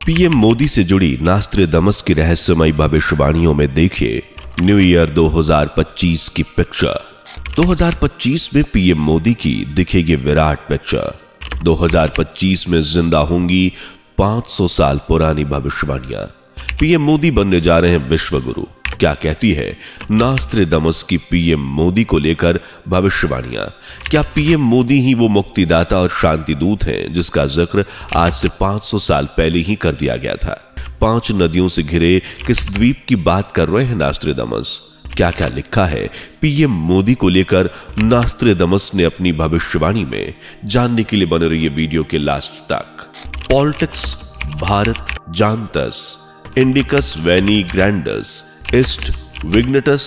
PM Modi से जुड़ी नास्ट्रेडमस की रहस्यमयी भविष्यवाणियों में देखिए न्यू ईयर 2025 की पिक्चर। 2025 में पीएम मोदी की दिखेगी विराट पिक्चर। 2025 में जिंदा होंगी 500 साल पुरानी भविष्यवाणियां। पीएम मोदी बनने जा रहे हैं विश्व गुरु। क्या कहती है नास्ट्रेडमस की पीएम मोदी को लेकर भविष्यवाणियां? क्या पीएम मोदी ही वो मुक्तिदाता और शांति दूत हैं जिसका जिक्र आज से 500 साल पहले ही कर दिया गया था? 5 नदियों से घिरे किस द्वीप की बात कर रहे हैं नास्ट्रेडमस? क्या क्या लिखा है पीएम मोदी को लेकर नास्ट्रेडमस ने अपनी भविष्यवाणी में? जानने के लिए बने रहिए वीडियो के लास्ट तक। पॉलिटिक्स भारत जानतस इंडिकस वेनी ग्रैंडस इस्ट विग्नेटस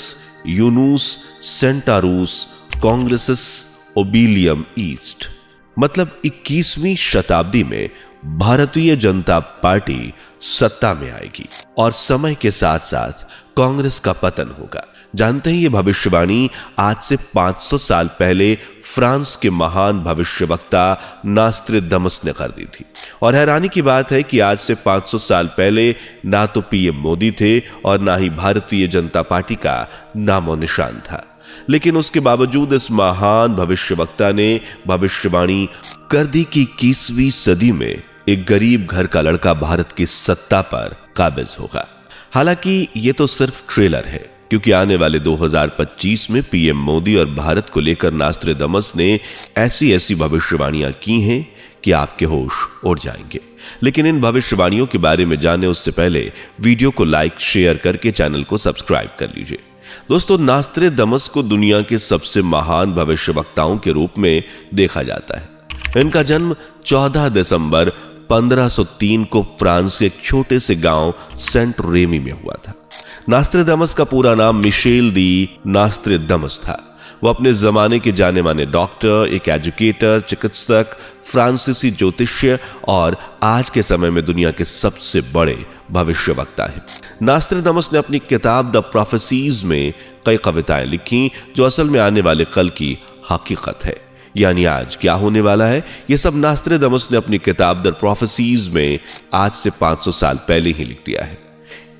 यूनूस सेंटारूस कांग्रेसिस ओबिलियम ईस्ट। मतलब 21वीं शताब्दी में भारतीय जनता पार्टी सत्ता में आएगी और समय के साथ साथ कांग्रेस का पतन होगा। जानते हैं ये भविष्यवाणी आज से 500 साल पहले फ्रांस के महान भविष्यवक्ता नास्ट्रेडमस ने कर दी थी। और हैरानी की बात है कि आज से 500 साल पहले ना तो पीएम मोदी थे और ना ही भारतीय जनता पार्टी का नामो निशान था, लेकिन उसके बावजूद इस महान भविष्यवक्ता ने भविष्यवाणी कर दी कि 21वीं सदी में एक गरीब घर का लड़का भारत की सत्ता पर काबिज होगा। हालांकि ये तो सिर्फ ट्रेलर है, क्योंकि आने वाले 2025 में पीएम मोदी और भारत को लेकर नास्ट्रेडमस ने ऐसी भविष्यवाणियां की हैं कि आपके होश उड़ जाएंगे। लेकिन इन भविष्यवाणियों के बारे में जाने उससे पहले वीडियो को लाइक शेयर करके चैनल को सब्सक्राइब कर लीजिए। दोस्तों, नास्ट्रेडमस को दुनिया के सबसे महान भविष्यवक्ताओं के रूप में देखा जाता है। इनका जन्म 14 दिसंबर 1503 को फ्रांस के एक छोटे से गांव सेंट रेमी में हुआ था। नास्ट्रेडमस का पूरा नाम मिशेल दी नास्ट्रेडमस था। वो अपने जमाने के जाने माने डॉक्टर, एक एजुकेटर, चिकित्सक, फ्रांसीसी ज्योतिष्य और आज के समय में दुनिया के सबसे बड़े भविष्यवक्ता हैं। नास्ट्रेडमस ने अपनी किताब द प्रोफेसीज में कई कविताएं लिखी जो असल में आने वाले कल की हकीकत है, यानी आज क्या होने वाला है। यह सब नास्ट्रेडमस ने अपनी किताब द प्रोफेसीज में आज से 500 साल पहले ही लिख दिया है।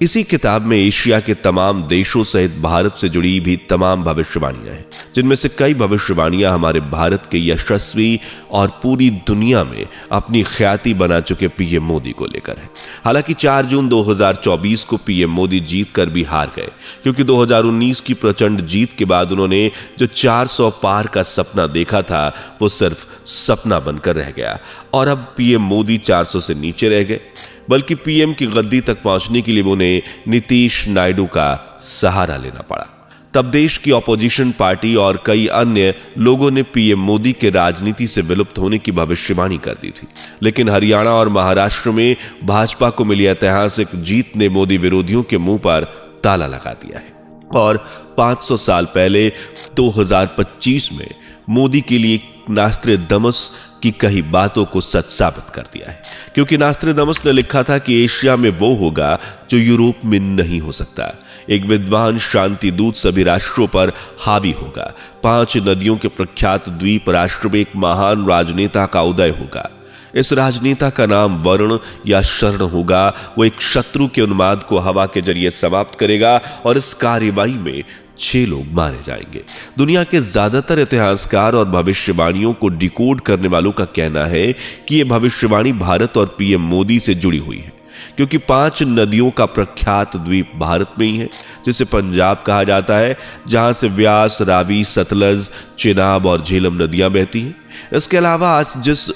इसी किताब में एशिया के तमाम देशों सहित भारत से जुड़ी भी तमाम भविष्यवाणियां हैं, जिनमें से कई भविष्यवाणियां हमारे भारत के यशस्वी और पूरी दुनिया में अपनी ख्याति बना चुके पीएम मोदी को लेकर है। हालांकि 4 जून 2024 को पीएम मोदी जीत कर भी हार गए, क्योंकि 2019 की प्रचंड जीत के बाद उन्होंने जो 400 पार का सपना देखा था वो सिर्फ सपना बनकर रह गया और अब पीएम मोदी 400 से नीचे रह गए। बल्कि पीएम की गद्दी तक पहुंचने के लिए उन्हें नीतीश नायडू का सहारा लेना पड़ा। तब देश की ऑपोजिशन पार्टी और कई अन्य लोगों ने पीएम मोदी के राजनीति से विलुप्त होने की भविष्यवाणी कर दी थी, लेकिन हरियाणा और महाराष्ट्र में भाजपा को मिली ऐतिहासिक जीत ने मोदी विरोधियों के मुंह पर ताला लगा दिया है और 500 साल पहले 2025 में मोदी के लिए नास्ट्रेडमस की कई बातों को सच साबित कर दिया है। क्योंकि नास्ट्रेडमस ने लिखा था कि एशिया में वो होगा जो यूरोप में नहीं हो सकता। एक विद्वान शांति दूत सभी राष्ट्रों पर हावी होगा। 5 नदियों के प्रख्यात द्वीप राष्ट्र में एक महान राजनेता का उदय होगा। इस राजनेता का नाम वरुण या शरण होगा। वो एक शत्रु के उन्माद को हवा के जरिए समाप्त करेगा और इस कार्यवाही में 6 लोग मारे जाएंगे। दुनिया के ज्यादातर इतिहासकार और भविष्यवाणियों को डिकोड करने वालों का कहना है कि यह भविष्यवाणी भारत और पीएम मोदी से जुड़ी हुई है, क्योंकि 5 नदियों का प्रख्यात द्वीप भारत में ही है, जिसे पंजाब कहा जाता है, जहां से व्यास, रावी, सतलज, चिनाब और झेलम नदियां बहती हैं। इसके अलावा आज जिस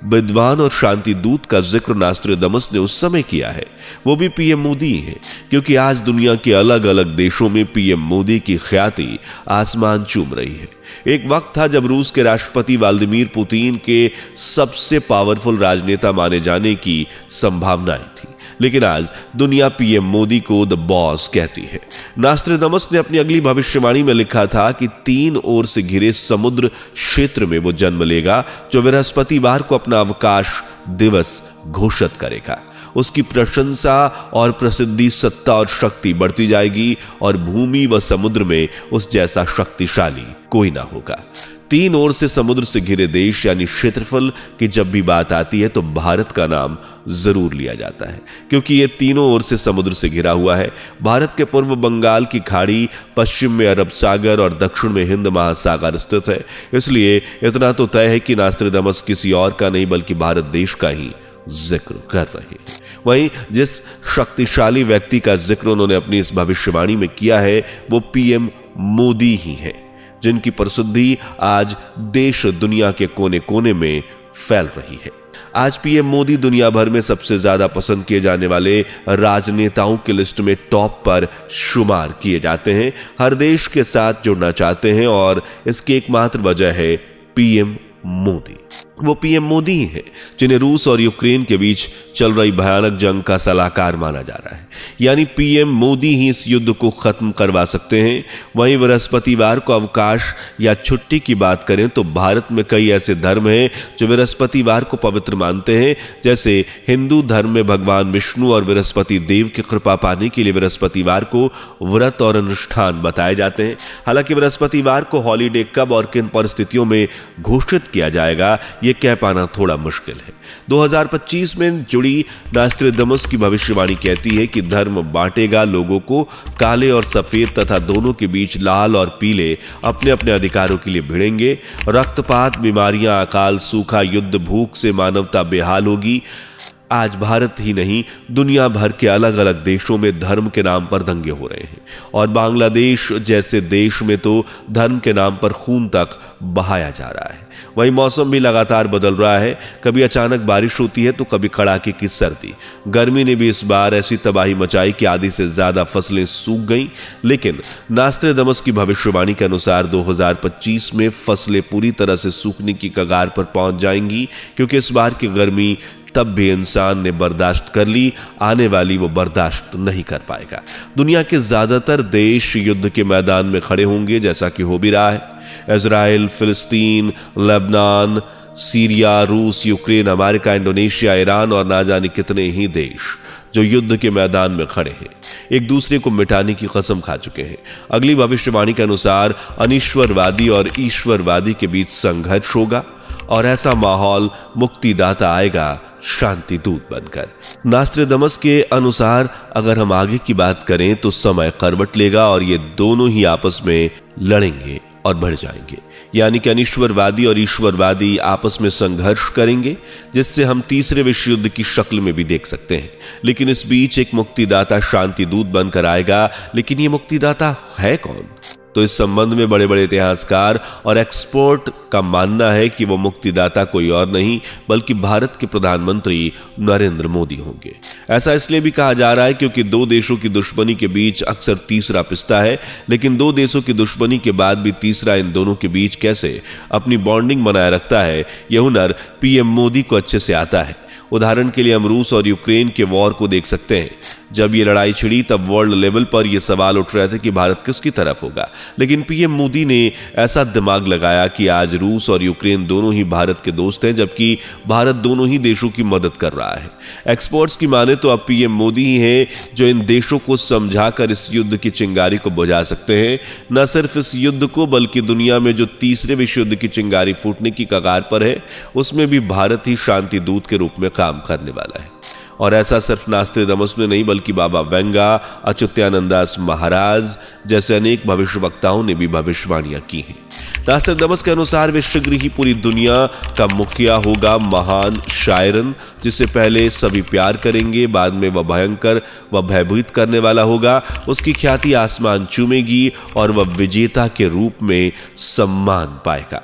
विद्वान और शांति दूत का जिक्र नास्ट्रेडमस ने उस समय किया है वो भी पीएम मोदी ही है, क्योंकि आज दुनिया के अलग अलग देशों में पीएम मोदी की ख्याति आसमान चूम रही है। एक वक्त था जब रूस के राष्ट्रपति व्लादिमीर पुतिन के सबसे पावरफुल राजनेता माने जाने की संभावनाएं थी, लेकिन आज दुनिया पीएम मोदी को द बॉस कहती है। नास्ट्रेडमस ने अपनी अगली भविष्यवाणी में लिखा था कि 3 ओर से घिरे समुद्र क्षेत्र में वो जन्म लेगा जो बृहस्पतिवार को अपना अवकाश दिवस घोषित करेगा। उसकी प्रशंसा और प्रसिद्धि, सत्ता और शक्ति बढ़ती जाएगी और भूमि व समुद्र में उस जैसा शक्तिशाली कोई ना होगा। 3 ओर से समुद्र से घिरे देश यानी क्षेत्रफल की जब भी बात आती है तो भारत का नाम जरूर लिया जाता है, क्योंकि ये तीनों ओर से समुद्र से घिरा हुआ है। भारत के पूर्व बंगाल की खाड़ी, पश्चिम में अरब सागर और दक्षिण में हिंद महासागर स्थित है। इसलिए इतना तो तय है कि नास्ट्रेदामस किसी और का नहीं बल्कि भारत देश का ही जिक्र कर रहे हैं। वहीं जिस शक्तिशाली व्यक्ति का जिक्र उन्होंने अपनी इस भविष्यवाणी में किया है वो पीएम मोदी ही हैं, जिनकी प्रसिद्धि आज देश दुनिया के कोने कोने में फैल रही है। आज पीएम मोदी दुनिया भर में सबसे ज्यादा पसंद किए जाने वाले राजनेताओं की लिस्ट में टॉप पर शुमार किए जाते हैं। हर देश के साथ जुड़ना चाहते हैं और इसकी एकमात्र वजह है पीएम मोदी। वो पीएम मोदी ही है जिन्हें रूस और यूक्रेन के बीच चल रही भयानक जंग का सलाहकार माना जा रहा है। यानी पीएम मोदी ही इस युद्ध को खत्म करवा सकते हैं। वहीं बृहस्पतिवार को अवकाश या छुट्टी की बात करें तो भारत में कई ऐसे धर्म हैं जो बृहस्पतिवार को पवित्र मानते हैं। जैसे हिंदू धर्म में भगवान विष्णु और बृहस्पति देव की कृपा पाने के लिए बृहस्पतिवार को व्रत और अनुष्ठान बताए जाते हैं। हालांकि बृहस्पतिवार को हॉलीडे कब और किन परिस्थितियों में घोषित किया जाएगा ये कह पाना थोड़ा मुश्किल है। 2025 में जुड़ी नास्ट्रेदामस की भविष्यवाणी कहती है कि धर्म बांटेगा लोगों को, काले और सफेद तथा दोनों के बीच लाल और पीले अपने अपने अधिकारों के लिए भिड़ेंगे। रक्तपात, बीमारियां, अकाल, सूखा, युद्ध, भूख से मानवता बेहाल होगी। आज भारत ही नहीं दुनिया भर के अलग अलग देशों में धर्म के नाम पर दंगे हो रहे हैं और बांग्लादेश जैसे देश में तो धर्म के नाम पर खून तक बहाया जा रहा है। वहीं मौसम भी लगातार बदल रहा है। कभी अचानक बारिश होती है तो कभी कड़ाके की सर्दी। गर्मी ने भी इस बार ऐसी तबाही मचाई कि आधी से ज्यादा फसलें सूख गईं। लेकिन नास्ट्रेदामस की भविष्यवाणी के अनुसार 2025 में फसलें पूरी तरह से सूखने की कगार पर पहुंच जाएंगी, क्योंकि इस बार की गर्मी तब भी इंसान ने बर्दाश्त कर ली, आने वाली वो बर्दाश्त नहीं कर पाएगा। दुनिया के ज्यादातर देश युद्ध के मैदान में खड़े होंगे, जैसा कि हो भी रहा है। इजराइल, फिलिस्तीन, लेबनान, सीरिया, रूस, यूक्रेन, अमेरिका, इंडोनेशिया, ईरान और ना जाने कितने ही देश जो युद्ध के मैदान में खड़े हैं, एक दूसरे को मिटाने की कसम खा चुके हैं। अगली भविष्यवाणी के अनुसार अनिश्वरवादी और ईश्वरवादी के बीच संघर्ष होगा और ऐसा माहौल मुक्तिदाता आएगा शांति दूत बनकर। नास्ट्रेदामस के अनुसार अगर हम आगे की बात करें तो समय करवट लेगा और ये दोनों ही आपस में लड़ेंगे और बढ़ जाएंगे। यानी कि अनिश्वरवादी और ईश्वरवादी आपस में संघर्ष करेंगे, जिससे हम तीसरे विश्व युद्ध की शक्ल में भी देख सकते हैं। लेकिन इस बीच एक मुक्तिदाता शांति दूत बनकर आएगा। लेकिन ये मुक्तिदाता है कौन? तो इस संबंध में बड़े बड़े इतिहासकार और एक्सपर्ट का मानना है कि वो मुक्तिदाता कोई और नहीं बल्कि भारत के प्रधानमंत्री नरेंद्र मोदी होंगे। ऐसा इसलिए भी कहा जा रहा है क्योंकि दो देशों की दुश्मनी के बीच अक्सर तीसरा पिसता है, लेकिन दो देशों की दुश्मनी के बाद भी तीसरा इन दोनों के बीच कैसे अपनी बॉन्डिंग बनाए रखता है, यह हुनर पीएम मोदी को अच्छे से आता है। उदाहरण के लिए हम रूस और यूक्रेन के वॉर को देख सकते हैं। जब ये लड़ाई छिड़ी तब वर्ल्ड लेवल पर यह सवाल उठ रहे थे कि भारत किसकी तरफ होगा, लेकिन पीएम मोदी ने ऐसा दिमाग लगाया कि आज रूस और यूक्रेन दोनों ही भारत के दोस्त हैं, जबकि भारत दोनों ही देशों की मदद कर रहा है। एक्सपर्ट्स की माने तो अब पीएम मोदी ही हैं जो इन देशों को समझाकर इस युद्ध की चिंगारी को बुझा सकते हैं। न सिर्फ इस युद्ध को बल्कि दुनिया में जो तीसरे विश्व युद्ध की चिंगारी फूटने की कगार पर है उसमें भी भारत ही शांति दूत के रूप में काम करने वाला है। और ऐसा सिर्फ नास्ट्रेदामस ने नहीं बल्कि बाबा वेंगा, अच्युतानंदास महाराज जैसे अनेक भविष्यवक्ताओं ने भी भविष्यवाणियां की हैं। नास्ट्रेदामस के अनुसार वे शीघ्र ही पूरी दुनिया का मुखिया होगा, महान शायरन जिसे पहले सभी प्यार करेंगे, बाद में वह भयंकर व भयभीत करने वाला होगा। उसकी ख्याति आसमान चूमेगी और वह विजेता के रूप में सम्मान पाएगा।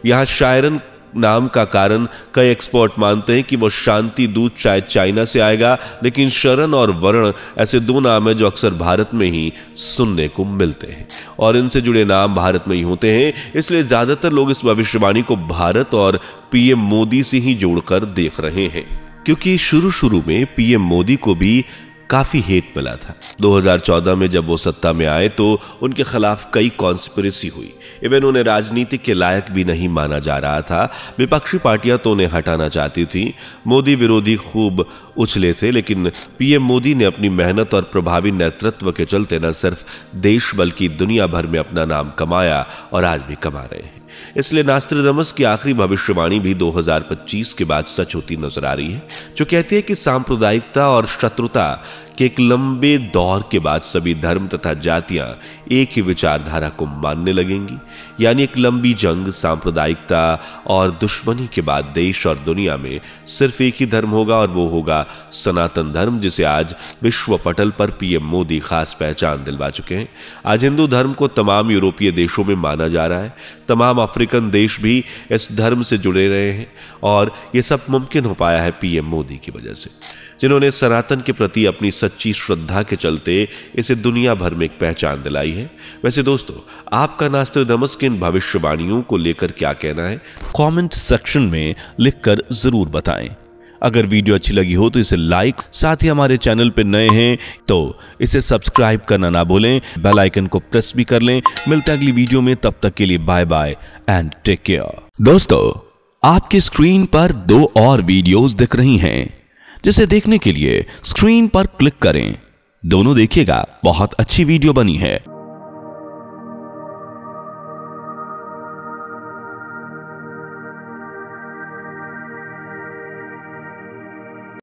यहाँ शायरन नाम का कारण कई एक्सपर्ट मानते हैं कि वो शांति दूत शायद चाइना से आएगा, लेकिन शरण और वर्ण ऐसे दो नाम हैं जो अक्सर भारत में ही सुनने को मिलते हैं और इनसे जुड़े नाम भारत में ही होते हैं। इसलिए ज्यादातर लोग इस भविष्यवाणी को भारत और पीएम मोदी से ही जोड़कर देख रहे हैं, क्योंकि शुरू में पीएम मोदी को भी काफी हेट मिला था। 2014 में जब वो सत्ता में आए तो उनके खिलाफ कई कॉन्स्पिरेसी हुई। इवन उन्हें राजनीति के लायक भी नहीं माना जा रहा था। विपक्षी पार्टियां तो उन्हें हटाना चाहती थी। मोदी विरोधी खूब उछले थे, लेकिन पीएम मोदी ने अपनी मेहनत और प्रभावी नेतृत्व के चलते न सिर्फ देश बल्कि दुनिया भर में अपना नाम कमाया और आज भी कमा रहे हैं। इसलिए नास्ट्राडामस की आखिरी भविष्यवाणी भी 2025 के बाद सच होती नजर आ रही है, जो कहती है कि सांप्रदायिकता और शत्रुता के एक लंबे दौर के बाद सभी धर्म तथा जातियां एक ही विचारधारा को मानने लगेंगी। यानी एक लंबी जंग, सांप्रदायिकता और दुश्मनी के बाद देश और दुनिया में सिर्फ एक ही धर्म होगा, और वो होगा सनातन धर्म, जिसे आज विश्व पटल पर पीएम मोदी खास पहचान दिलवा चुके हैं। आज हिंदू धर्म को तमाम यूरोपीय देशों में माना जा रहा है, तमाम अफ्रीकन देश भी इस धर्म से जुड़े रहे हैं, और ये सब मुमकिन हो पाया है पीएम मोदी की वजह से, जिन्होंने सनातन के प्रति अपनी सच्ची श्रद्धा के चलते इसे दुनिया भर में एक पहचान दिलाई है। वैसे दोस्तों, आपका नास्ट्राडामस की इन भविष्यवाणियों को लेकर क्या कहना है, कमेंट सेक्शन में लिखकर जरूर बताएं। अगर वीडियो अच्छी लगी हो तो इसे लाइक, साथ ही हमारे चैनल पर नए हैं तो इसे सब्सक्राइब करना ना भूलें, बेल आइकन को प्रेस भी कर लें। मिलते हैं अगली वीडियो में, तब तक के लिए bye bye and take care. दोस्तों, आपकी स्क्रीन पर 2 और वीडियोस दिख रही हैं, जिसे देखने के लिए स्क्रीन पर क्लिक करें। दोनों देखिएगा, बहुत अच्छी वीडियो बनी है।